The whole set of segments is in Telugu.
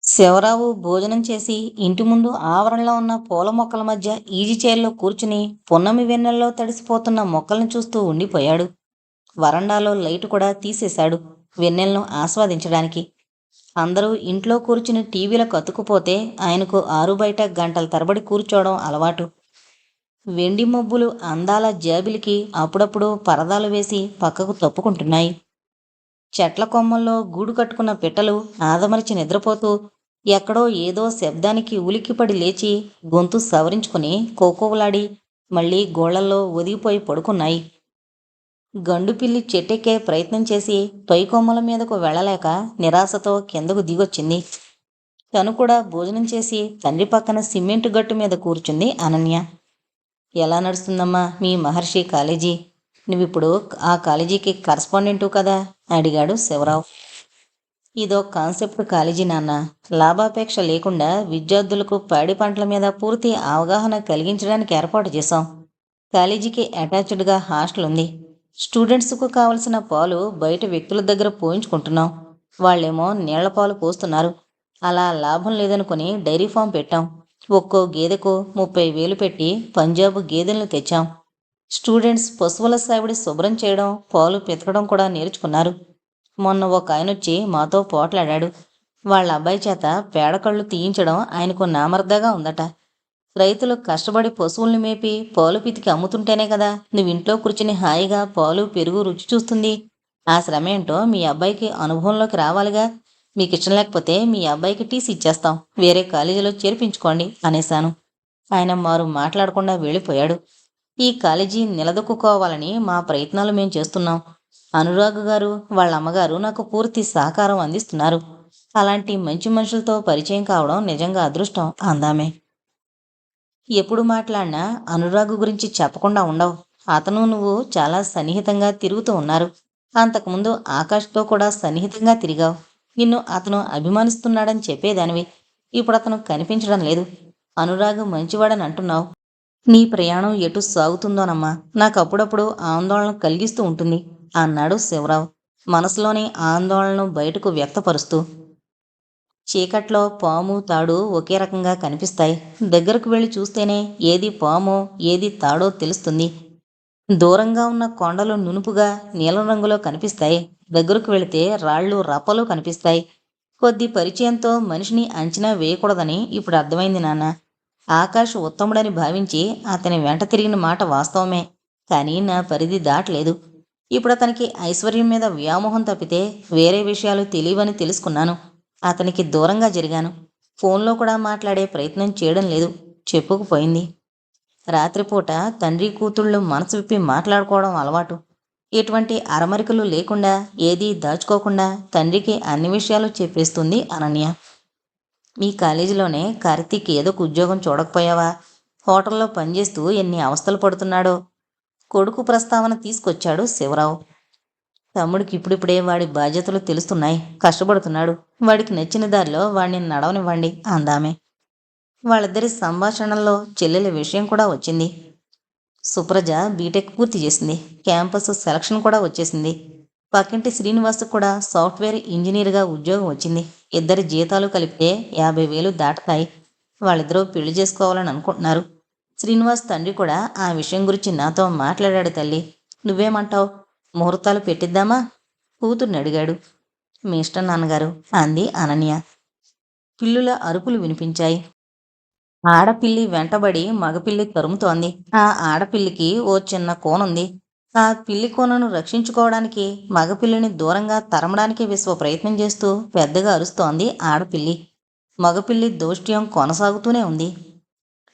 శివరావు భోజనం చేసి ఇంటి ముందు ఆవరణలో ఉన్న పూల మొక్కల మధ్య ఈజీ చైర్లో కూర్చుని పున్నమి వెన్నెల్లో తడిసిపోతున్న మొక్కల్ని చూస్తూ ఉండిపోయాడు. వరండాలో లైటు కూడా తీసేశాడు, వెన్నెలను ఆస్వాదించడానికి. అందరూ ఇంట్లో కూర్చుని టీవీలకు అతుక్కుపోతే ఆయనకు ఆరు బయట గంటల తరబడి కూర్చోవడం అలవాటు. వెండి మబ్బులు అందాల జాబిలికి అప్పుడప్పుడు పరదాలు వేసి పక్కకు తప్పుకుంటున్నాయి. చెట్ల కొమ్మల్లో గూడు కట్టుకున్న పిట్టలు ఆదమరిచి నిద్రపోతూ ఎక్కడో ఏదో శబ్దానికి ఉలిక్కిపడి లేచి గొంతు సవరించుకుని కోకోవలాడి మళ్ళీ గోళ్లల్లో ఒదిగిపోయి పడుకున్నాయి. గండుపిల్లి చెట్టెక్కే ప్రయత్నం చేసి పై కొమ్మల మీదకు వెళ్ళలేక నిరాశతో కిందకు దిగొచ్చింది. తను కూడా భోజనం చేసి తండ్రి పక్కన సిమెంటు గట్టు మీద కూర్చుంది అనన్య. ఎలా నడుస్తుందమ్మా మీ మహర్షి కాలేజీ? నువ్విప్పుడు ఆ కాలేజీకి కరస్పాండెంటు కదా? అడిగాడు శివరావు. ఇదో కాన్సెప్ట్ కాలేజీ నాన్న. లాభాపేక్ష లేకుండా విద్యార్థులకు పాడి పంటల మీద పూర్తి అవగాహన కలిగించడానికి ఏర్పాటు చేశాం. కాలేజీకి అటాచ్డ్గా హాస్టల్ ఉంది. స్టూడెంట్స్కు కావలసిన పాలు బయట వ్యక్తుల దగ్గర పోయించుకుంటున్నాం. వాళ్ళేమో నీళ్ల పాలు పోస్తున్నారు. అలా లాభం లేదనుకుని డైరీ ఫామ్ పెట్టాం. ఒక్కో గేదెకు 30,000 పెట్టి పంజాబ్ గేదెలను తెచ్చాం. స్టూడెంట్స్ పశువుల సావిడి శుభ్రం చేయడం, పాలు పితకడం కూడా నేర్చుకున్నారు. మొన్న ఒక ఆయనొచ్చి మాతో పోట్లాడాడు. వాళ్ళ అబ్బాయి చేత పేడకళ్ళు తీయించడం ఆయనకు నామర్దగా ఉందట. రైతులు కష్టపడి పశువుల్ని మేపి పాలు పితికి అమ్ముతుంటేనే కదా నువ్వింట్లో కూర్చుని హాయిగా పాలు పెరుగు రుచి చూస్తుంది. ఆ శ్రమ ఏంటో మీ అబ్బాయికి అనుభవంలోకి రావాలిగా. మీకు ఇష్టం లేకపోతే మీ అబ్బాయికి టీసీ ఇచ్చేస్తాం, వేరే కాలేజీలో చేర్పించుకోండి అనేశాను. ఆయన మారు మాట్లాడకుండా వెళ్ళిపోయాడు. ఈ కాలేజీ నిలదొక్కుకోవాలని మా ప్రయత్నాలు మేం చేస్తున్నాం. అనురాగ్ గారు వాళ్ళ అమ్మగారు నాకు పూర్తి సహకారం అందిస్తున్నారు. అలాంటి మంచి మనుషులతో పరిచయం కావడం నిజంగా అదృష్టం అందామే. ఎప్పుడు మాట్లాడినా అనురాగ్ గురించి చెప్పకుండా ఉండవు. అతను నువ్వు చాలా సన్నిహితంగా తిరుగుతూ ఉన్నారు. అంతకుముందు ఆకాష్తో కూడా సన్నిహితంగా తిరిగావు. నిన్ను అతను అభిమానిస్తున్నాడని చెప్పేదానివి. ఇప్పుడు అతను కనిపించడం లేదు. అనురాగ్ మంచివాడని అంటున్నావు. నీ ప్రయాణం ఎటు సాగుతుందోనమ్మా, నాకప్పుడప్పుడు ఆందోళన కలిగిస్తూ ఉంటుంది అన్నాడు శివరావు, మనసులోని ఆందోళనను బయటకు వ్యక్తపరుస్తూ. చీకట్లో పాము తాడు ఒకే రకంగా కనిపిస్తాయి. దగ్గరకు వెళ్ళి చూస్తేనే ఏది పామో ఏది తాడో తెలుస్తుంది. దూరంగా ఉన్న కొండలు నునుపుగా నీలం రంగులో కనిపిస్తాయి. దగ్గరకు వెళితే రాళ్ళు రప్పలు కనిపిస్తాయి. కొద్ది పరిచయంతో మనిషిని అంచనా వేయకూడదని ఇప్పుడు అర్థమైంది నాన్న. ఆకాష్ ఉత్తముడని భావించి అతని వెంట తిరిగిన మాట వాస్తవమే. కానీ నా పరిధి దాటలేదు. ఇప్పుడు అతనికి ఐశ్వర్యం మీద వ్యామోహం తప్పితే వేరే విషయాలు తెలియవని తెలుసుకున్నాను. అతనికి దూరంగా జరిగాను. ఫోన్లో కూడా మాట్లాడే ప్రయత్నం చేయడం లేదు. చెప్పుకుపోయింది. రాత్రిపూట తండ్రి కూతుళ్ళు మనసు విప్పి మాట్లాడుకోవడం అలవాటు. ఎటువంటి అరమరికలు లేకుండా ఏదీ దాచుకోకుండా తండ్రికి అన్ని విషయాలు చెప్పేస్తుంది అనన్య. మీ కాలేజీలోనే కార్తీక్ ఏదో ఒక ఉద్యోగం చూడకపోయావా? హోటల్లో పనిచేస్తూ ఎన్ని అవస్థలు పడుతున్నాడో. కొడుకు ప్రస్తావన తీసుకొచ్చాడు శివరావు. తమ్ముడికి ఇప్పుడిప్పుడే వాడి బాధ్యతలు తెలుస్తున్నాయి. కష్టపడుతున్నాడు. వాడికి నచ్చిన దారిలో వాడిని నడవనివ్వండి అందామే. వాళ్ళిద్దరి సంభాషణల్లో చెల్లెల విషయం కూడా వచ్చింది. సుప్రజ బీటెక్ పూర్తి చేసింది. క్యాంపస్ సెలక్షన్ కూడా వచ్చేసింది. పక్కింటి శ్రీనివాస్ కూడా సాఫ్ట్వేర్ ఇంజనీర్గా ఉద్యోగం వచ్చింది. ఇద్దరి జీతాలు కలిపితే 50,000 దాటుతాయి. వాళ్ళిద్దరూ పెళ్లి చేసుకోవాలని అనుకుంటున్నారు. శ్రీనివాస్ తండ్రి కూడా ఆ విషయం గురించి నాతో మాట్లాడాడు తల్లి. నువ్వేమంటావు? ముహూర్తాలు పెట్టిద్దామా? కూతుర్ని అడిగాడు. మీ ఇష్టం నాన్నగారు అంది అనన్య. పిల్లుల అరుపులు వినిపించాయి. ఆడపిల్లి వెంటబడి మగపిల్లి తరుముతోంది. ఆ ఆడపిల్లికి ఓ చిన్న కోనుంది. ఆ పిల్లి కోనను రక్షించుకోవడానికి మగపిల్లిని దూరంగా తరమడానికి విశ్వ ప్రయత్నం చేస్తూ పెద్దగా అరుస్తోంది ఆడపిల్లి. మగపిల్లి దౌష్ట్యం కొనసాగుతూనే ఉంది.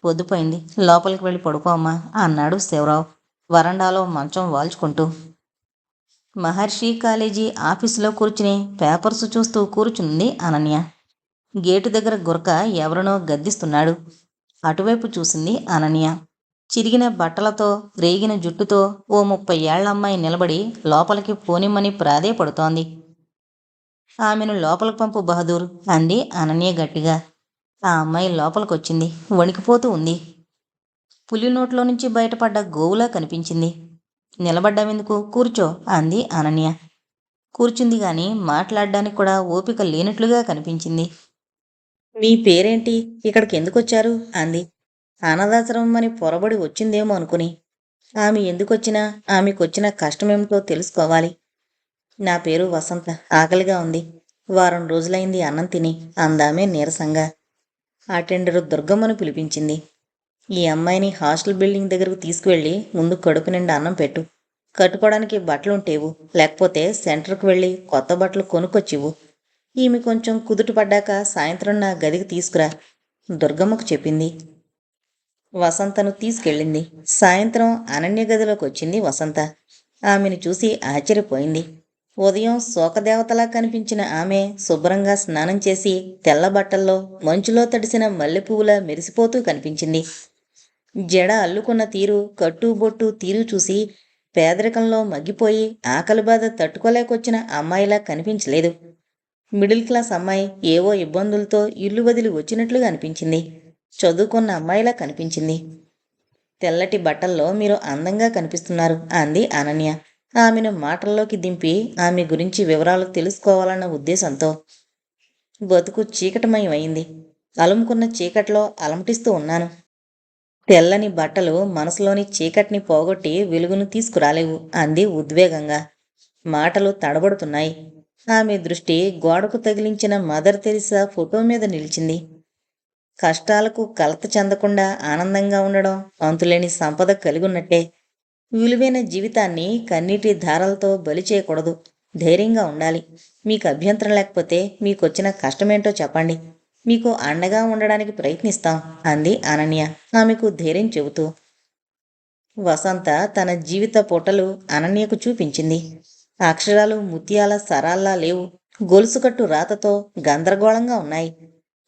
పొద్దుపోయింది, లోపలికి వెళ్ళి పడుకోమ్మా అన్నాడు శివరావు వరండాలో మంచం వాల్చుకుంటూ. మహర్షి కాలేజీ ఆఫీసులో కూర్చుని పేపర్స్ చూస్తూ కూర్చుంది అనన్య. గేటు దగ్గర గురక ఎవరినో గద్దిస్తున్నాడు. అటువైపు చూసింది అనన్య. చిరిగిన బట్టలతో రేగిన జుట్టుతో ఓ 30 ఏళ్ల అమ్మాయి నిలబడి లోపలికి పోనిమ్మని ప్రాధేయపడుతోంది. ఆమెను లోపలికి పంపు బహదూర్ అంది అనన్య గట్టిగా. ఆ అమ్మాయి లోపలికొచ్చింది. వణికిపోతూ ఉంది. పులి నోట్లో నుంచి బయటపడ్డ గోవులా కనిపించింది. నిలబడ్డావెందుకు? కూర్చో అంది అనన్య. కూర్చుంది గాని మాట్లాడడానికి కూడా ఓపిక లేనట్లుగా కనిపించింది. మీ పేరేంటి? ఇక్కడికి ఎందుకొచ్చారు అంది. అనాథాశ్రమం అని పొరబడి వచ్చిందేమో అనుకుని. ఆమె ఎందుకొచ్చినా ఆమెకొచ్చిన కష్టమేమిటో తెలుసుకోవాలి. నా పేరు వసంత. ఆకలిగా ఉంది. వారం రోజులైంది అన్నం తిని అందామే నీరసంగా. అటెండరు దుర్గమ్మను పిలిపించింది. ఈ అమ్మాయిని హాస్టల్ బిల్డింగ్ దగ్గరకు తీసుకువెళ్ళి ముందు కడుపు నిండా అన్నం పెట్టు. కట్టుకోవడానికి బట్టలుంటేవు, లేకపోతే సెంటర్కు వెళ్ళి కొత్త బట్టలు కొనుక్కొచ్చివు. ఈమె కొంచెం కుదుట పడ్డాక సాయంత్రం నా గదికి తీసుకురా దుర్గమ్మకు చెప్పింది. వసంతను తీసుకెళ్ళింది. సాయంత్రం అనన్య గదిలోకి వచ్చింది వసంత. ఆమెను చూసి ఆశ్చర్యపోయింది. ఉదయం శోకదేవతలా కనిపించిన ఆమె శుభ్రంగా స్నానం చేసి తెల్ల బట్టల్లో మంచులో తడిసిన మల్లెపువ్వులా మెరిసిపోతూ కనిపించింది. జడ అల్లుకున్న తీరు, కట్టుబొట్టు తీరు చూసి పేదరికంలో మగ్గిపోయి ఆకలి బాధ తట్టుకోలేకొచ్చిన అమ్మాయిలా కనిపించలేదు. మిడిల్ క్లాస్ అమ్మాయి ఏవో ఇబ్బందులతో ఇల్లు వదిలి వచ్చినట్లుగా అనిపించింది. చదువుకున్న అమ్మాయిలా కనిపించింది. తెల్లటి బట్టల్లో మీరు అందంగా కనిపిస్తున్నారు అంది అనన్య ఆమెను మాటల్లోకి దింపి ఆమె గురించి వివరాలు తెలుసుకోవాలన్న ఉద్దేశంతో. బతుకు చీకటమయమైంది. అలుముకున్న చీకట్లో అలమటిస్తూ ఉన్నాను. తెల్లని బట్టలు మనసులోని చీకటిని పోగొట్టి వెలుగును తీసుకురాలేవు అంది ఉద్వేగంగా. మాటలు తడబడుతున్నాయి. ఆమె దృష్టి గోడకు తగిలించిన మదర్ తెరిసా ఫోటో మీద నిలిచింది. కష్టాలకు కలత చెందకుండా ఆనందంగా ఉండడం అంతులేని సంపద కలిగున్నట్టే. విలువైన జీవితాన్ని కన్నీటి ధారలతో బలి చేయకూడదు. ధైర్యంగా ఉండాలి. మీకు అభ్యంతరం లేకపోతే మీకొచ్చిన కష్టమేంటో చెప్పండి. మీకు అండగా ఉండడానికి ప్రయత్నిస్తాం అంది అనన్య ఆమెకు ధైర్యం చెబుతూ. వసంత తన జీవిత పొటలు అనన్యకు చూపించింది. అక్షరాలు ముత్యాల సరాల్లా లేవు. గొలుసుకట్టు రాతతో గందరగోళంగా ఉన్నాయి.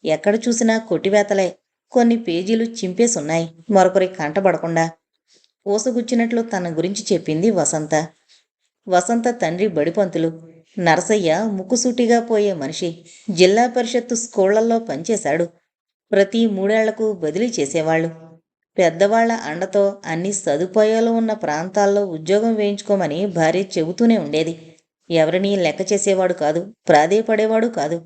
ఎక్కడ చూసినా కొట్టివేతలే. కొన్ని పేజీలు చింపేసున్నాయి మరొకరి కంటబడకుండా. ఊసగుచ్చినట్లు తన గురించి చెప్పింది వసంత. వసంత తండ్రి బడిపంతులు. నరసయ్య ముక్కుసూటిగా పోయే మనిషి. జిల్లా పరిషత్తు స్కూళ్లలో పనిచేశాడు. ప్రతి 3 ఏళ్లకు బదిలీ చేసేవాళ్లు. పెద్దవాళ్ల అండతో అన్ని సదుపాయాలు ఉన్న ప్రాంతాల్లో ఉద్యోగం వేయించుకోమని భార్య చెబుతూనే ఉండేది. ఎవరినీ లెక్క చేసేవాడు కాదు. ప్రాధేయపడేవాడు కాదు.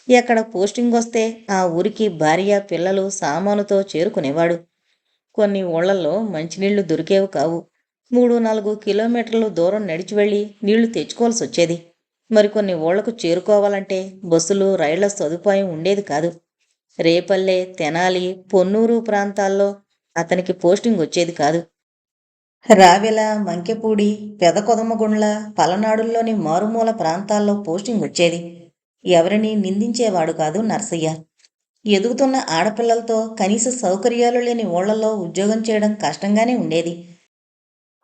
ఎక్కడ పోస్టింగ్ వస్తే ఆ ఊరికి భార్య పిల్లలు సామానుతో చేరుకునేవాడు. కొన్ని ఊళ్ళల్లో మంచినీళ్లు దొరికేవి కావు. 3-4 కిలోమీటర్లు దూరం నడిచి వెళ్ళి నీళ్లు తెచ్చుకోవాల్సి వచ్చేది. మరికొన్ని ఊళ్లకు చేరుకోవాలంటే బస్సులు, రైళ్ల సదుపాయం ఉండేది కాదు. రేపల్లె, తెనాలి, పొన్నూరు ప్రాంతాల్లో అతనికి పోస్టింగ్ వచ్చేది కాదు. రావెల, మంకెపూడి, పెదకొదమగుండ్ల, పలనాడుల్లోని మారుమూల ప్రాంతాల్లో పోస్టింగ్ వచ్చేది. ఎవరినీ నిందించేవాడు కాదు నర్సయ్య. ఎదుగుతున్న ఆడపిల్లలతో కనీస సౌకర్యాలు లేని ఊళ్లలో ఉద్యోగం చేయడం కష్టంగానే ఉండేది.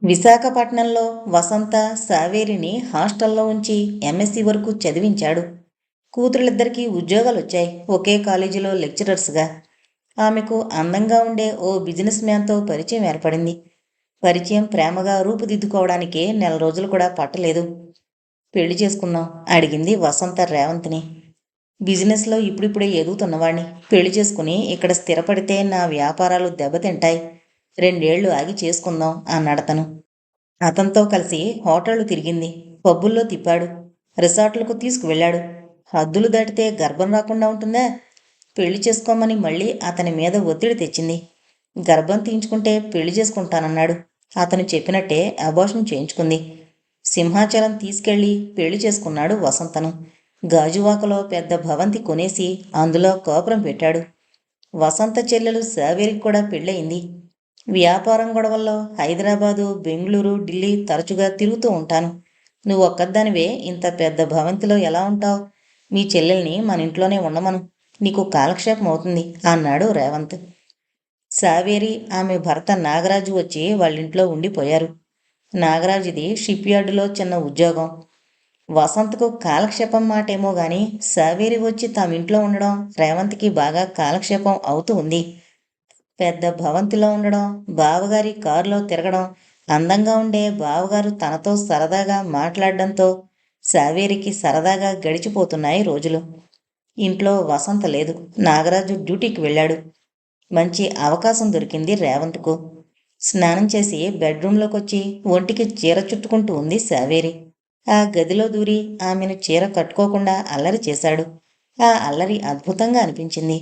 విశాఖపట్నంలో వసంత, సావేరిని హాస్టల్లో ఉంచి ఎంఎస్సీ వరకు చదివించాడు. కూతురిద్దరికీ ఉద్యోగాలొచ్చాయి ఒకే కాలేజీలో లెక్చరర్స్గా. ఆమెకు అందంగా ఉండే ఓ బిజినెస్ మ్యాన్తో పరిచయం ఏర్పడింది. పరిచయం ప్రేమగా రూపుదిద్దుకోవడానికి 4 రోజులు కూడా పట్టలేదు. పెళ్లి చేసుకుందాం అడిగింది వసంత రేవంత్ని. బిజినెస్లో ఇప్పుడిప్పుడే ఎదుగుతున్నవాణ్ణి పెళ్లి చేసుకుని ఇక్కడ స్థిరపడితే నా వ్యాపారాలు దెబ్బతింటాయి. 2 ఏళ్లు ఆగి చేసుకుందాం అన్నాడతను. అతనితో కలిసి హోటళ్లు తిరిగింది. పబ్బుల్లో తిప్పాడు. రిసార్ట్లకు తీసుకువెళ్ళాడు. హద్దులు దాటితే గర్భం రాకుండా ఉంటుందా? పెళ్లి చేసుకోమని మళ్ళీ అతని మీద ఒత్తిడి తెచ్చింది. గర్భం తీయించుకుంటే పెళ్లి చేసుకుంటానన్నాడు. అతను చెప్పినట్టే అబార్షన్ చేయించుకుంది. సింహాచలం తీసుకెళ్లి పెళ్లి చేసుకున్నాడు వసంతను. గాజువాకలో పెద్ద భవంతి కొనేసి అందులో కాపురం పెట్టాడు. వసంత చెల్లెలు సావేరికి కూడా పెళ్ళయింది. వ్యాపారం గొడవల్లో హైదరాబాదు, బెంగళూరు, ఢిల్లీ తరచుగా తిరుగుతూ ఉంటాను. నువ్వు ఒక్కదానివే ఇంత పెద్ద భవంతిలో ఎలా ఉంటావు? మీ చెల్లెల్ని మన ఇంట్లోనే ఉండమను. నీకు కాలక్షేపం అవుతుంది అన్నాడు రేవంత్. సావేరి, ఆమె భర్త నాగరాజు వచ్చి వాళ్ళింట్లో ఉండిపోయారు. నాగరాజుది షిప్ యార్డులో చిన్న ఉద్యోగం. వసంతకు కాలక్షేపం మాటేమో గాని సావేరి వచ్చి తామింట్లో ఉండడం రేవంత్కి బాగా కాలక్షేపం అవుతూ ఉంది. పెద్ద భవంతిలో ఉండడం, బావగారి కారులో తిరగడం, అందంగా ఉండే బావగారు తనతో సరదాగా మాట్లాడడంతో సావేరికి సరదాగా గడిచిపోతున్నాయి రోజులు. ఇంట్లో వసంత లేదు. నాగరాజు డ్యూటీకి వెళ్ళాడు. మంచి అవకాశం దొరికింది రేవంత్కు. స్నానం చేసి బెడ్రూంలోకొచ్చి ఒంటికి చీర చుట్టుకుంటూ ఉంది సావేరి. ఆ గదిలో దూరి ఆమెను చీర కట్టుకోకుండా అల్లరి చేశాడు. ఆ అల్లరి అద్భుతంగా అనిపించింది.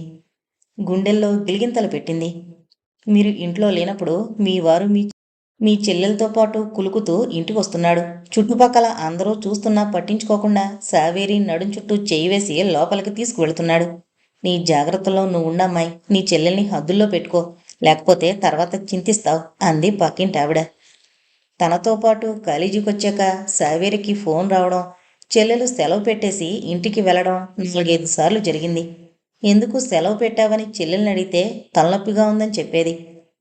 గుండెల్లో గిలిగింతలు పెట్టింది. మీరు ఇంట్లో లేనప్పుడు మీ వారు మీ చెల్లెలతో పాటు కులుకుతూ ఇంటికొస్తున్నాడు. చుట్టుపక్కల అందరూ చూస్తున్నా పట్టించుకోకుండా సావేరి నడుం చుట్టూ చేయి వేసి లోపలికి తీసుకువెళ్తున్నాడు. నీ జాగ్రత్తలో నువ్వుండమ్మాయి. నీ చెల్లెల్ని హద్దుల్లో పెట్టుకో. లేకపోతే తర్వాత చింతిస్తావు అంది పక్కింటావిడ. తనతో పాటు కాలేజీకొచ్చాక సావేరికి ఫోన్ రావడం, చెల్లెలు సెలవు పెట్టేసి ఇంటికి వెళ్ళడం 4-5 సార్లు జరిగింది. ఎందుకు సెలవు పెట్టావని చెల్లెల్ని అడిగితే తలనొప్పిగా ఉందని చెప్పేది.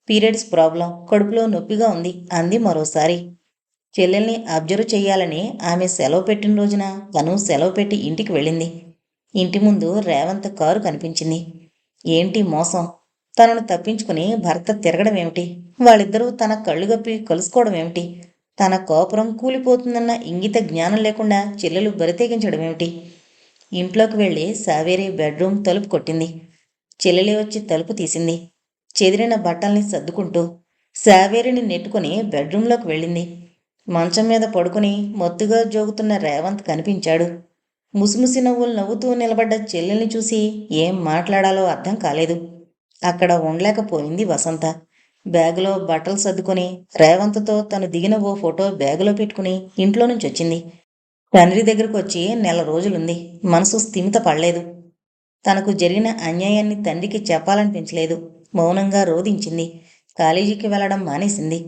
పీరియడ్స్ ప్రాబ్లం, కడుపులో నొప్పిగా ఉంది అంది మరోసారి. చెల్లెల్ని అబ్జర్వ్ చెయ్యాలని ఆమె సెలవు పెట్టిన రోజున తను సెలవు పెట్టి ఇంటికి వెళ్ళింది. ఇంటి ముందు రేవంత్ కారు కనిపించింది. ఏంటి మోసం? తనను తప్పించుకుని భర్త తిరగడం ఏమిటి? వాళ్ళిద్దరూ తన కళ్ళుగప్పి కలుసుకోవడం ఏమిటి? తన కోపురం కూలిపోతుందన్న ఇంగిత జ్ఞానం లేకుండా చెల్లెలు బరితెగించడమేమిటి? ఇంట్లోకి వెళ్ళి సావేరి బెడ్రూమ్ తలుపు కొట్టింది. చెల్లెలి వచ్చి తలుపు తీసింది. చెదిరిన బట్టల్ని సర్దుకుంటూ సావేరిని నెట్టుకుని బెడ్రూంలోకి వెళ్ళింది. మంచం మీద పడుకుని మత్తుగా జోగుతున్న రేవంత్ కనిపించాడు. ముసిముసి నవ్వులు నవ్వుతూ నిలబడ్డ చెల్లెల్ని చూసి ఏం మాట్లాడాలో అర్థం కాలేదు. అక్కడ ఉండలేకపోయింది వసంత. బ్యాగులో బట్టలు సర్దుకొని రేవంత్తో తను దిగిన ఓ ఫోటో బ్యాగులో పెట్టుకుని ఇంట్లో నుంచి వచ్చింది. తండ్రి దగ్గరకు వచ్చి 1 రోజులుంది. మనసు స్థిమిత పడలేదు. తనకు జరిగిన అన్యాయాన్ని తండ్రికి చెప్పాలనిపించలేదు. మౌనంగా రోధించింది. కాలేజీకి వెళ్లడం మానేసింది.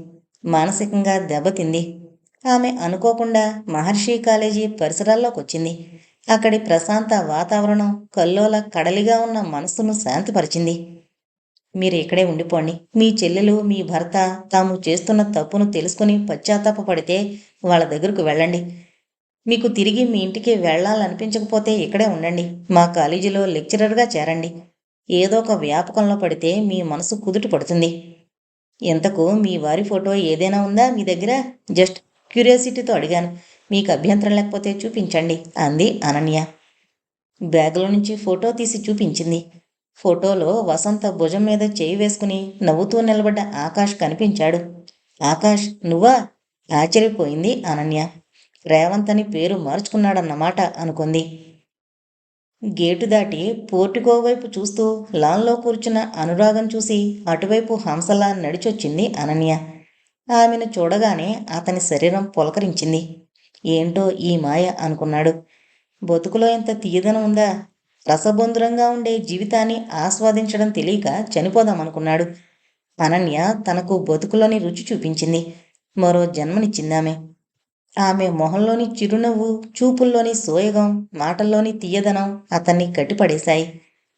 మానసికంగా దెబ్బతింది. ఆమె అనుకోకుండా మహర్షి కాలేజీ పరిసరాల్లోకొచ్చింది. అక్కడి ప్రశాంత వాతావరణం కల్లోల కడలిగా ఉన్న మనస్సును శాంతిపరిచింది. మీరు ఇక్కడే ఉండిపోండి. మీ చెల్లెలు, మీ భర్త తాము చేస్తున్న తప్పును తెలుసుకుని పశ్చాత్తాపపడితే వాళ్ళ దగ్గరకు వెళ్ళండి. మీకు తిరిగి మీ ఇంటికి వెళ్ళాలనిపించకపోతే ఇక్కడే ఉండండి. మా కాలేజీలో లెక్చరర్గా చేరండి. ఏదో ఒక వ్యాపకంలో పడితే మీ మనసు కుదుట పడుతుంది. ఎంతకు మీ వారి ఫోటో ఏదైనా ఉందా మీ దగ్గర? జస్ట్ క్యూరియాసిటీతో అడిగాను. మీకు అభ్యంతరం లేకపోతే చూపించండి అంది అనన్య. బ్యాగులో నుంచి ఫోటో తీసి చూపించింది. ఫోటోలో వసంత భుజం మీద చేయి వేసుకుని నవ్వుతూ నిలబడ్డ ఆకాష్ కనిపించాడు. ఆకాష్ నువ్వా? ఆశ్చర్యపోయింది అనన్య. రేవంత్ అని పేరు మార్చుకున్నాడన్నమాట అనుకుంది. గేటు దాటి పోర్టికో వైపు చూస్తూ లాన్లో కూర్చున్న అనురాగం చూసి అటువైపు హంసలా నడిచొచ్చింది అనన్య. ఆమెను చూడగానే అతని శరీరం పులకరించింది. ఏంటో ఈ మాయ అనుకున్నాడు. బతుకులో ఎంత తీయదనం ఉందా? రసబొందురంగా ఉండే జీవితాన్ని ఆస్వాదించడం తెలియక చనిపోదామనుకున్నాడు. అనన్య తనకు బతుకులోని రుచి చూపించింది. మరో జన్మనిచ్చిందామె. ఆమె మొహంలోని చిరునవ్వు, చూపుల్లోని సోయగం, మాటల్లోని తీయదనం అతన్ని కట్టిపడేశాయి.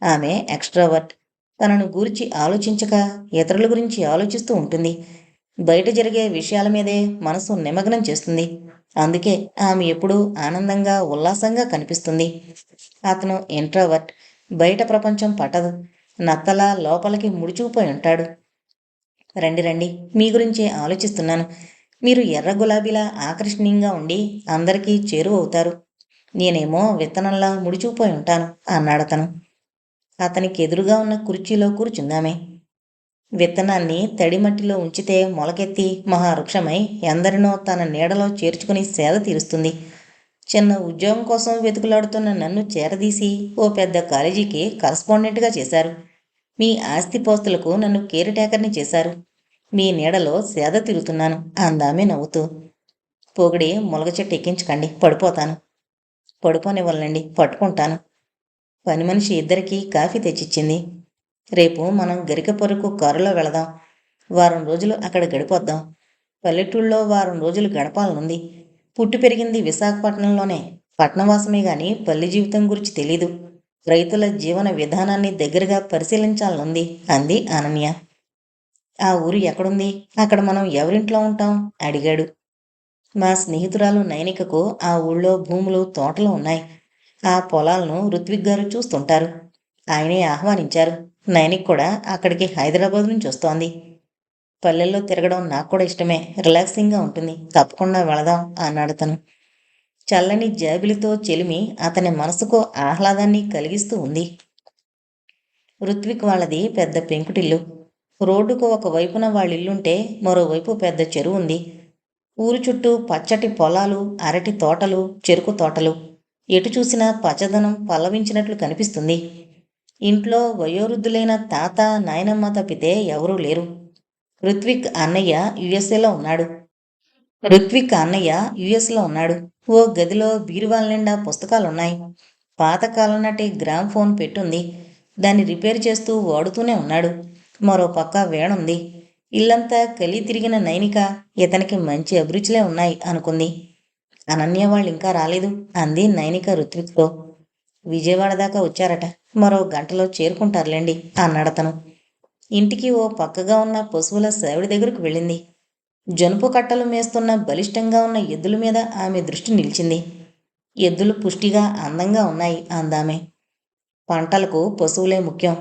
ఆమె ఎక్స్ట్రావర్ట్. తనను గూర్చి ఆలోచించక ఇతరుల గురించి ఆలోచిస్తూ ఉంటుంది. బయట జరిగే విషయాల మీదే మనసు నిమగ్నం చేస్తుంది. అందుకే ఆమె ఎప్పుడూ ఆనందంగా, ఉల్లాసంగా కనిపిస్తుంది. అతను ఇంట్రావర్ట్. బయట ప్రపంచం పట్టదు. నత్తలా లోపలికి ముడుచుకుపోయి ఉంటాడు. రండి రండి, మీ గురించే ఆలోచిస్తున్నాను. మీరు ఎర్ర గులాబీలా ఆకర్షణీయంగా ఉండి అందరికీ చేరువవుతారు. నేనేమో విత్తనంలా ముడిచుకుపోయి ఉంటాను అన్నాడతను. అతనికి ఎదురుగా ఉన్న కుర్చీలో కూర్చుందామే. విత్తనాన్ని తడిమట్టిలో ఉంచితే మొలకెత్తి మహావృక్షమై ఎందరినో తన నీడలో చేర్చుకుని సేద తీరుస్తుంది. చిన్న ఉద్యోగం కోసం వెతుకులాడుతున్న నన్ను చేరదీసి ఓ పెద్ద కాలేజీకి కరస్పాండెంట్గా చేశారు. మీ ఆస్తిపోస్తులకు నన్ను కేర్ టేకర్ని చేశారు. మీ నీడలో సేద తిరుగుతున్నాను అందామే నవ్వుతూ. పొగిడి ములగ చెట్టు ఎక్కించకండి, పడిపోతాను. పడిపోనివ్వలండి, పట్టుకుంటాను. పని మనిషి ఇద్దరికీ కాఫీ తెచ్చిచ్చింది. రేపు మనం గరికపొరకు కారులో వెళదాం. వారం రోజులు అక్కడ గడిపొద్దాం. పల్లెటూళ్ళలో వారం రోజులు గడపాలనుంది. పుట్టి పెరిగింది విశాఖపట్నంలోనే. పట్నవాసమే గాని పల్లె జీవితం గురించి తెలీదు. రైతుల జీవన విధానాన్ని దగ్గరగా పరిశీలించాలనుంది అంది అనన్య. ఆ ఊరు ఎక్కడుంది? అక్కడ మనం ఎవరింట్లో ఉంటాం? అడిగాడు. మా స్నేహితురాలు నైనికకు ఆ ఊళ్ళో భూములు, తోటలు ఉన్నాయి. ఆ పొలాలను ఋత్విక్ గారు చూస్తుంటారు. ఆయనే ఆహ్వానించారు. నైనిక్ కూడా అక్కడికి హైదరాబాద్ నుంచి వస్తోంది. పల్లెల్లో తిరగడం నాకు కూడా ఇష్టమే. రిలాక్సింగ్గా ఉంటుంది. తప్పకుండా వెళదాం అన్నాడతను. చల్లని జాబిలితో చెలిమి అతని మనసుకు ఆహ్లాదాన్ని కలిగిస్తూ ఉంది. ఋత్విక్ వాళ్ళది పెద్ద పెంకుటిల్లు. రోడ్డుకు ఒకవైపున వాళ్ళిల్లుంటే మరోవైపు పెద్ద చెరువు ఉంది. ఊరు చుట్టూ పచ్చటి పొలాలు, అరటి తోటలు, చెరుకు తోటలు. ఎటు చూసినా పచ్చదనం పల్లవించినట్లు కనిపిస్తుంది. ఇంట్లో వయోవృద్ధులైన తాత, నాయనమ్మ తప్పితే ఎవరూ లేరు. ఋత్విక్ అన్నయ్య యుఎస్ఏలో ఉన్నాడు. యుఎస్లో ఉన్నాడు. ఓ గదిలో బీరువాల నిండా పుస్తకాలున్నాయి. పాతకాలం నాటి గ్రామ్ ఫోన్ పెట్టుంది. దాన్ని రిపేర్ చేస్తూ వాడుతూనే ఉన్నాడు. మరో పక్క వేణుంది. ఇల్లంతా కలి తిరిగిన నైనిక ఇతనికి మంచి అభిరుచులే ఉన్నాయి అనుకుంది. అనన్య వాళ్ళు ఇంకా రాలేదు అంది నైనిక ఋత్విక్తో. విజయవాడ దాకా వచ్చారట, మరో గంటలో చేరుకుంటారులేండి అన్నాడతను. ఇంటికి ఓ పక్కగా ఉన్న పశువుల సేవడి దగ్గరకు వెళ్ళింది. జనుపు కట్టలు మేస్తున్న బలిష్టంగా ఉన్న ఎద్దుల మీద ఆమె దృష్టి నిలిచింది. ఎద్దులు పుష్టిగా అందంగా ఉన్నాయి అందామె. పంటలకు పశువులే ముఖ్యం.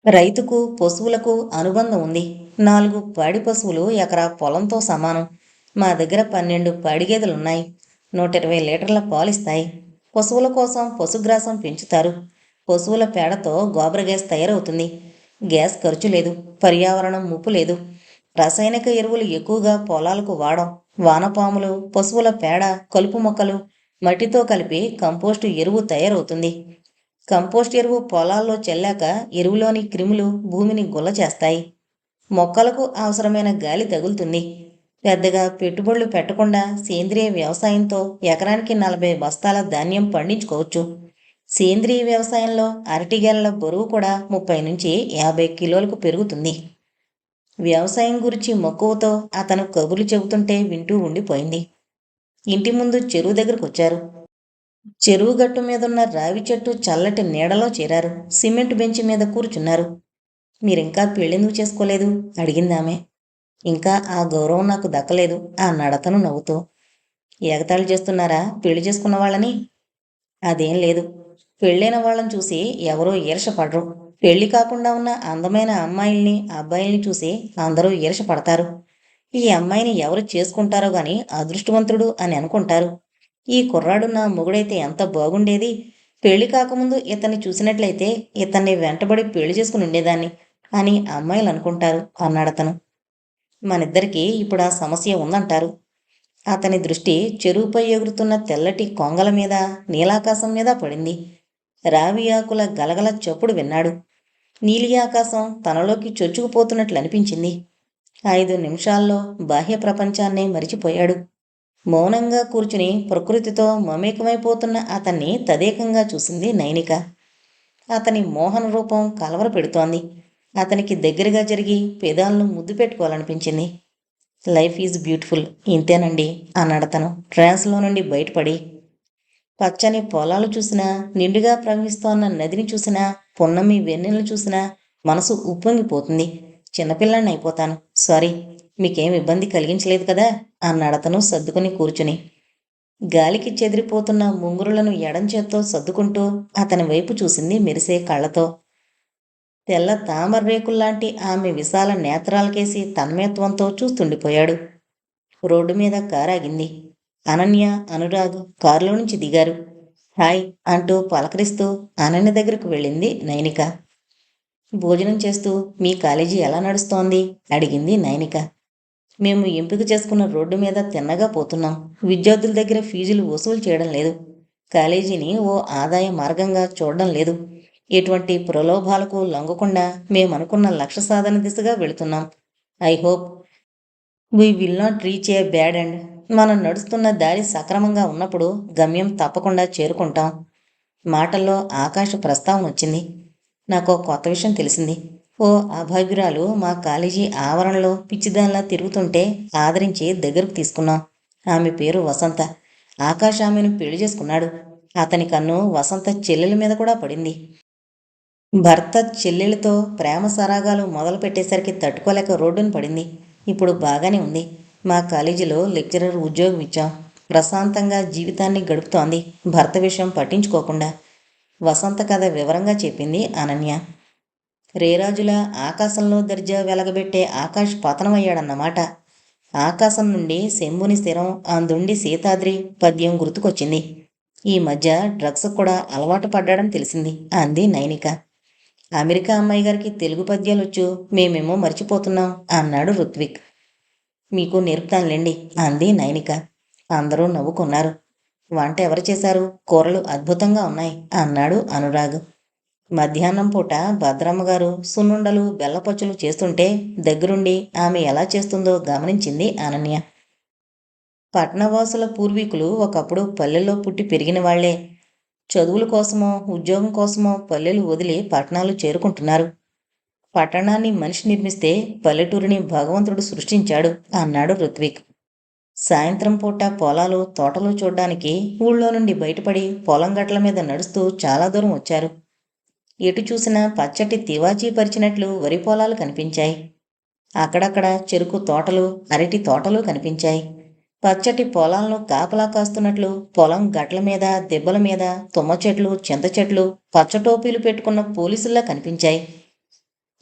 రైతుకు పశువులకు అనుబంధం ఉంది. 4 పాడి పశువులు ఎకరా పొలంతో సమానం. మా దగ్గర 12 పాడిగేదెలున్నాయి. 120 లీటర్ల పాలిస్తాయి. పశువుల కోసం పశుగ్రాసం పెంచుతారు. పశువుల పేడతో గోబర్ గ్యాస్ తయారవుతుంది. గ్యాస్ ఖర్చు లేదు, పర్యావరణం ముప్పు లేదు. రసాయనిక ఎరువులు ఎక్కువగా పొలాలకు వాడం. వానపాములు, పశువుల పేడ, కలుపు మొక్కలు, మట్టితో కలిపి కంపోస్టు ఎరువు తయారవుతుంది. కంపోస్ట్ ఎరువు పొలాల్లో చల్లాక ఎరువులోని క్రిములు భూమిని గుల్ల చేస్తాయి. మొక్కలకు అవసరమైన గాలి తగులుతుంది. పెద్దగా పెట్టుబడులు పెట్టకుండా సేంద్రియ వ్యవసాయంతో ఎకరానికి 40 బస్తాల ధాన్యం పండించుకోవచ్చు. సేంద్రియ వ్యవసాయంలో అరటిగేళ్ల బరువు కూడా 30 నుంచి 50 కిలోలకు పెరుగుతుంది. వ్యవసాయం గురించి మక్కువతో అతను కబుర్లు చెబుతుంటే వింటూ ఉండిపోయింది. ఇంటి ముందు చెరువు దగ్గరకు వచ్చారు. చెరువు గట్టు మీదున్న రావి చెట్టు చల్లటి నీడలో చేరారు. సిమెంట్ బెంచి మీద కూర్చున్నారు. మీరింకా పెళ్ళెందుకు చేసుకోలేదు అడిగిందామె. ఇంకా ఆ గౌరవం నాకు దక్కలేదు అన్నాడతను నవ్వుతూ. ఎగతాళి చేస్తున్నారా పెళ్లి చేసుకున్న వాళ్ళని? అదేం లేదు. పెళ్ళైన వాళ్ళని చూసి ఎవరూ ఈర్షపడరు. పెళ్లి కాకుండా ఉన్న అందమైన అమ్మాయిల్ని, అబ్బాయిల్ని చూసి అందరూ ఈర్షపడతారు. ఈ అమ్మాయిని ఎవరు చేసుకుంటారో గాని అదృష్టవంతుడు అని అనుకుంటారు. ఈ కుర్రాడు నా మొగుడైతే ఎంత బాగుండేది. పెళ్లి కాకముందు ఇతన్ని చూసినట్లయితే ఇతన్ని వెంటబడి పెళ్లి చేసుకుని ఉండేదాన్ని అని అమ్మాయిలు అనుకుంటారు అన్నాడతను. మనిద్దరికీ ఇప్పుడు ఆ సమస్య ఉందంటారు. అతని దృష్టి చెరువుపై ఎగురుతున్న తెల్లటి కొంగల మీద, నీలాకాశం మీద పడింది. రావి ఆకుల గలగల చప్పుడు విన్నాడు. నీలి ఆకాశం తనలోకి చొచ్చుకుపోతున్నట్లు అనిపించింది. 5 నిమిషాల్లో బాహ్య ప్రపంచాన్నే మరిచిపోయాడు. మౌనంగా కూర్చుని ప్రకృతితో మమేకమైపోతున్న అతన్ని తదేకంగా చూసింది నైనిక. అతని మోహన రూపం కలవర పెడుతోంది. అతనికి దగ్గరగా జరిగి పెదాలను ముద్దు పెట్టుకోవాలనిపించింది. లైఫ్ ఈజ్ బ్యూటిఫుల్, ఇంతేనండి అన్నాడతను ట్రాన్స్లో నుండి బయటపడి. పచ్చని పొలాలు చూసినా, నిండుగా ప్రవహిస్తోన్న నదిని చూసినా, పున్నమి వెన్నెలను చూసినా మనసు ఉప్పొంగిపోతుంది. చిన్నపిల్లాన్ని అయిపోతాను. సారీ, మీకేం ఇబ్బంది కలిగించలేదు కదా అన్నాడతను సర్దుకుని కూర్చుని. గాలికి చెదిరిపోతున్న ముంగురులను ఎడంచేత్తో సర్దుకుంటూ అతని వైపు చూసింది మెరిసే కళ్ళతో. తెల్ల తామర్రేకుల్లాంటి ఆమె విశాల నేత్రాలకేసి తన్మయత్వంతో చూస్తుండిపోయాడు. రోడ్డు మీద కారాగింది. అనన్య, అనురాగ్ కారులో నుంచి దిగారు. హాయ్ అంటూ పలకరిస్తూ అనన్య దగ్గరకు వెళ్ళింది నైనిక. భోజనం చేస్తూ మీ కాలేజీ ఎలా నడుస్తోంది అడిగింది నైనిక. మేము ఎంపిక చేసుకున్న రోడ్డు మీద తిన్నగా పోతున్నాం. విద్యార్థుల దగ్గర ఫీజులు వసూలు చేయడం లేదు. కాలేజీని ఓ ఆదాయ మార్గంగా చూడడం లేదు. ఎటువంటి ప్రలోభాలకు లొంగకుండా మేమనుకున్న లక్ష్య సాధన దిశగా వెళుతున్నాం. I hope we will not reach A bad end. మనం నడుస్తున్న దారి సక్రమంగా ఉన్నప్పుడు గమ్యం తప్పకుండా చేరుకుంటాం. మాటల్లో ఆకాశ ప్రస్తావన వచ్చింది. నాకు కొత్త విషయం తెలిసింది. ఓ అభాగ్యురాలు మా కాలేజీ ఆవరణలో పిచ్చిదానిలా తిరుగుతుంటే ఆదరించి దగ్గరకు తీసుకున్నాం. ఆమె పేరు వసంత. ఆకాష్ ఆమెను పెళ్లి చేసుకున్నాడు. అతని కన్ను వసంత చెల్లెల మీద కూడా పడింది. భర్త చెల్లెలతో ప్రేమ సరాగాలు మొదలు పెట్టేసరికి తట్టుకోలేక రోడ్డున పడింది. ఇప్పుడు బాగానే ఉంది. మా కాలేజీలో లెక్చరర్ ఉద్యోగం ఇచ్చాం. ప్రశాంతంగా జీవితాన్ని గడుపుతోంది, భర్త విషయం పట్టించుకోకుండా. వసంత కథ వివరంగా చెప్పింది అనన్య. రేరాజుల ఆకాశంలో దర్జా వెలగబెట్టే ఆకాష్ పతనమయ్యాడన్నమాట. ఆకాశం నుండి శంభుని స్థిరం, అందుండి సీతాద్రి పద్యం గుర్తుకొచ్చింది. ఈ మధ్య డ్రగ్స్ కూడా అలవాటు పడ్డాడని తెలిసింది అంది నైనిక. అమెరికా అమ్మాయి గారికి తెలుగు పద్యాలొచ్చు, మేమేమో మర్చిపోతున్నాం అన్నాడు ఋత్విక్. మీకు నేర్పుతానులేండి అంది నైనిక. అందరూ నవ్వుకున్నారు. వంట ఎవరు చేశారు? కూరలు అద్భుతంగా ఉన్నాయి అన్నాడు అనురాగ్. మధ్యాహ్నం పూట భద్రమ్మ గారు సున్నుండలు బెల్లపచ్చులు చేస్తుంటే దగ్గరుండి ఆమె ఎలా చేస్తుందో గమనించింది అనన్య. పట్నవాసుల పూర్వీకులు ఒకప్పుడు పల్లెల్లో పుట్టి పెరిగిన వాళ్లే. చదువుల కోసమో ఉద్యోగం కోసమో పల్లెలు వదిలి పట్టణాలు చేరుకుంటున్నారు. పట్టణాన్ని మనిషి నిర్మిస్తే పల్లెటూరిని భగవంతుడు సృష్టించాడు అన్నాడు ఋత్విక్. సాయంత్రం పూట పొలాలు తోటలు చూడ్డానికి ఊళ్ళో నుండి బయటపడి పొలం గట్ల మీద నడుస్తూ చాలా దూరం వచ్చారు. ఎటు చూసినా పచ్చటి తివాచీ పరిచినట్లు వరి పొలాలు కనిపించాయి. అక్కడక్కడ చెరుకు తోటలు అరటి తోటలు కనిపించాయి. పచ్చటి పొలాలను కాపలా కాస్తున్నట్లు పొలం గట్ల మీద దెబ్బల మీద తుమ్మ చెట్లు చింత చెట్లు పచ్చటోపీలు పెట్టుకున్న పోలీసుల్లా కనిపించాయి.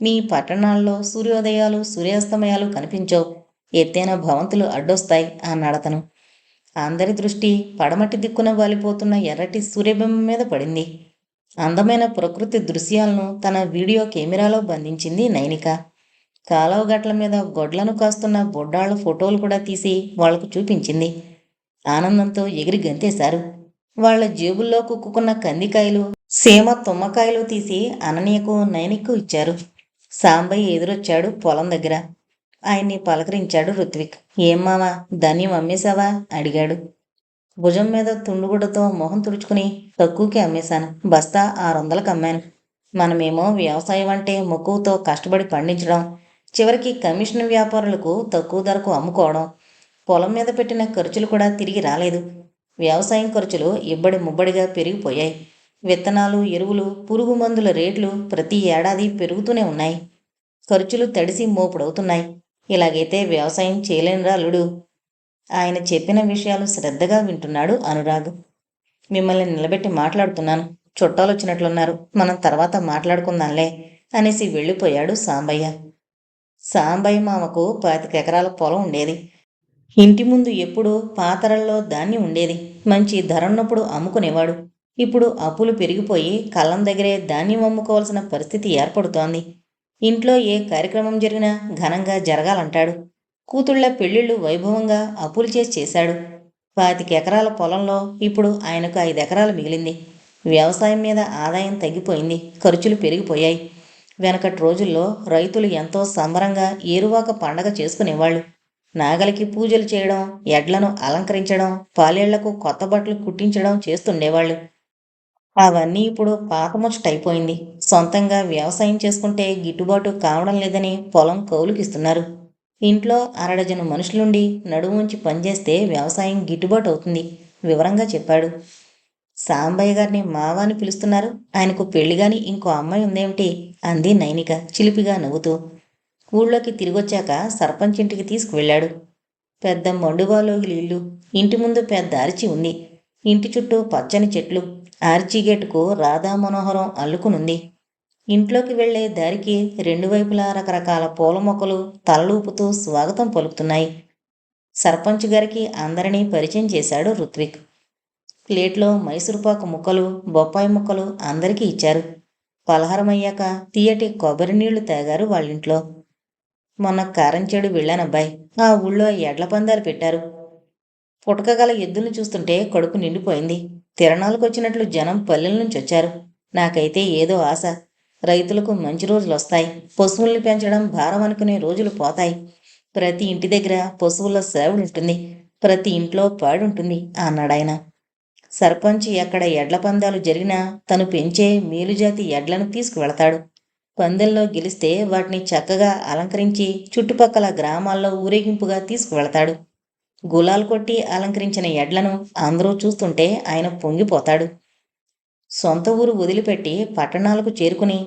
మీ పట్టణాల్లో సూర్యోదయాలు సూర్యాస్తమయాలు కనిపించవు, ఎత్తైన భవంతులు అడ్డొస్తాయి అన్నాడతను. అందరి దృష్టి పడమటి దిక్కున వాలిపోతున్న ఎర్రటి సూర్యబింబం మీద పడింది. అందమైన ప్రకృతి దృశ్యాలను తన వీడియో కెమెరాలో బంధించింది నైనిక. కాలువ గట్ల మీద గొడ్లను కాస్తున్న బొడ్డాళ్ల ఫోటోలు కూడా తీసి వాళ్లకు చూపించింది. ఆనందంతో ఎగిరి గంతేశారు. వాళ్ల జేబుల్లో కుక్కున్న కందికాయలు సీమ తుమ్మకాయలు తీసి అననీయకు నైనికు ఇచ్చారు. సాంబయ్య ఎదురొచ్చాడు పొలం దగ్గర. ఆయన్ని పలకరించాడు ఋత్విక్. ఏం మావా, ధాన్యం అమ్మేశావా అడిగాడు. భుజం మీద తుండుగుడ్డతో మొహం తుడుచుకుని తక్కువకి అమ్మేశాను, బస్తా 600కి అమ్మాను. మనమేమో వ్యవసాయం అంటే మక్కువతో కష్టపడి పండించడం, చివరికి కమిషన్ వ్యాపారులకు తక్కువ ధరకు అమ్ముకోవడం. పొలం మీద పెట్టిన ఖర్చులు కూడా తిరిగి రాలేదు. వ్యవసాయం ఖర్చులు ఇబ్బడి ముబ్బడిగా పెరిగిపోయాయి. విత్తనాలు ఎరువులు పురుగు మందుల రేట్లు ప్రతి ఏడాది పెరుగుతూనే ఉన్నాయి. ఖర్చులు తడిసి మోపుడవుతున్నాయి. ఇలాగైతే వ్యవసాయం చేయలేనురా అల్లుడు. ఆయన చెప్పిన విషయాలు శ్రద్ధగా వింటున్నాడు అనురాగ్. మిమ్మల్ని నిలబెట్టి మాట్లాడుతున్నాను, చుట్టాలొచ్చినట్లున్నారు, మనం తర్వాత మాట్లాడుకుందాంలే అనేసి వెళ్ళిపోయాడు సాంబయ్య. సాంబయ్య మామకు 25 ఎకరాల పొలం ఉండేది. ఇంటి ముందు ఎప్పుడూ పాతరల్లో ధాన్యం ఉండేది. మంచి ధర ఉన్నప్పుడు అమ్ముకునేవాడు. ఇప్పుడు అప్పులు పెరిగిపోయి కళ్ళం దగ్గరే ధాన్యం అమ్ముకోవాల్సిన పరిస్థితి ఏర్పడుతోంది. ఇంట్లో ఏ కార్యక్రమం జరిగినా ఘనంగా జరగాలంటాడు. కూతుళ్ల పెళ్లిళ్ళు వైభవంగా అప్పులు చేసి చేశాడు. 25 ఎకరాల పొలంలో ఇప్పుడు ఆయనకు 5 ఎకరాలు మిగిలింది. వ్యవసాయం మీద ఆదాయం తగ్గిపోయింది, ఖర్చులు పెరిగిపోయాయి. వెనకటి రోజుల్లో రైతులు ఎంతో సంబరంగా ఏరువాక పండగ చేసుకునేవాళ్ళు. నాగలికి పూజలు చేయడం, ఎడ్లను అలంకరించడం, పాలేళ్లకు కొత్త బట్టలు కుట్టించడం చేస్తుండేవాళ్ళు. అవన్నీ ఇప్పుడు పాతముచ్చటైపోయింది. సొంతంగా వ్యవసాయం చేసుకుంటే గిట్టుబాటు కావడం లేదని పొలం కౌలుకిస్తున్నారు. ఇంట్లో అరడజను మనుషులుండి నడుముంచి పనిచేస్తే వ్యవసాయం గిట్టుబాటు అవుతుంది వివరంగా చెప్పాడు. సాంబయ్య గారిని మావ అని పిలుస్తున్నారు, ఆయనకు పెళ్లిగాని ఇంకో అమ్మాయి ఉందేమిటి అంది నైనిక చిలిపిగా నవ్వుతూ. ఊళ్ళోకి తిరిగొచ్చాక సర్పంచ్ ఇంటికి తీసుకువెళ్ళాడు. పెద్ద మండువాలోగిలి ఇల్లు. ఇంటి ముందు పెద్ద అరిచి ఉంది. ఇంటి చుట్టూ పచ్చని చెట్లు. ఆర్చి గేటుకు రాధా మనోహరం అల్లుకునుంది. ఇంట్లోకి వెళ్లే దారికి రెండు వైపులా రకరకాల పూల మొక్కలు తలలూపుతూ స్వాగతం పలుకుతున్నాయి. సర్పంచ్ గారికి అందరినీ పరిచయం చేశాడు ఋత్విక్. ప్లేట్లో మైసూరుపాకు ముక్కలు బొప్పాయి ముక్కలు అందరికీ ఇచ్చారు. పలహారమయ్యాక తీయటి కొబ్బరి నీళ్లు తాగారు వాళ్ళింట్లో. మొన్న కారంచేడు వెళ్ళానబ్బాయి, ఆ ఊళ్ళో ఎడ్ల పందాలు పెట్టారు. పుటకగల ఎద్దుల్ని చూస్తుంటే కడుపు నిండిపోయింది. తిరణాలకొచ్చినట్లు జనం పల్లెల నుంచి వచ్చారు. నాకైతే ఏదో ఆశ, రైతులకు మంచి రోజులొస్తాయి, పశువుల్ని పెంచడం భారం అనుకునే రోజులు పోతాయి. ప్రతి ఇంటి దగ్గర పశువుల సేవడుంటుంది, ప్రతి ఇంట్లో పాడుంటుంది అన్నాడాయన. సర్పంచ్ ఎక్కడ ఎడ్ల పందాలు జరిగినా తను పెంచే మేలుజాతి ఎడ్లను తీసుకువెళతాడు. పందెల్లో గెలిస్తే వాటిని చక్కగా అలంకరించి చుట్టుపక్కల గ్రామాల్లో ఊరేగింపుగా తీసుకువెళతాడు. గులాలు కొట్టి అలంకరించిన ఎడ్లను అందరూ చూస్తుంటే ఆయన పొంగిపోతాడు. సొంత ఊరు వదిలిపెట్టి పట్టణాలకు చేరుకుని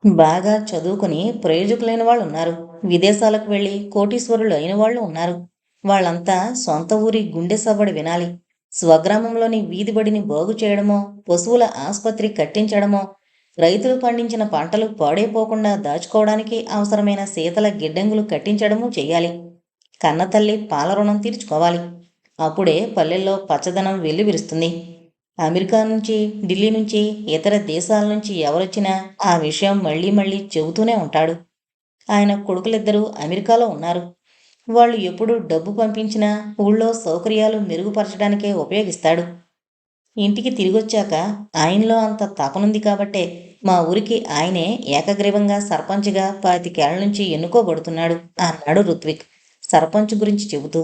బాగా చదువుకుని ప్రయోజకులైన వాళ్ళు ఉన్నారు. విదేశాలకు వెళ్ళి కోటీశ్వరులు అయిన వాళ్ళు ఉన్నారు. వాళ్ళంతా సొంత ఊరి గుండె సవ్వడి వినాలి. స్వగ్రామంలోని వీధిబడిని బాగు చేయడమో, పశువుల ఆసుపత్రి కట్టించడమో, రైతులు పండించిన పంటలు పాడైపోకుండా దాచుకోవడానికి అవసరమైన శీతల గిడ్డంగులు కట్టించడమూ చెయ్యాలి. కన్నతల్లి పాల రుణం తీర్చుకోవాలి. అప్పుడే పల్లెల్లో పచ్చదనం వెల్లివిరుస్తుంది. అమెరికా నుంచి, ఢిల్లీ నుంచి, ఇతర దేశాల నుంచి ఎవరొచ్చినా ఆ విషయం మళ్ళీ మళ్ళీ చెబుతూనే ఉంటాడు. ఆయన కొడుకులిద్దరూ అమెరికాలో ఉన్నారు. వాళ్ళు ఎప్పుడు డబ్బు పంపించినా ఊళ్ళో సౌకర్యాలు మెరుగుపరచడానికే ఉపయోగిస్తాడు. ఇంటికి తిరిగొచ్చాక ఆయనలో అంత తపనుంది కాబట్టే మా ఊరికి ఆయనే ఏకగ్రీవంగా సర్పంచ్గా 25 ఏళ్ల నుంచి ఎన్నుకోబడుతున్నాడు అన్నాడు రుత్విక్ సర్పంచ్ గురించి చెబుతూ.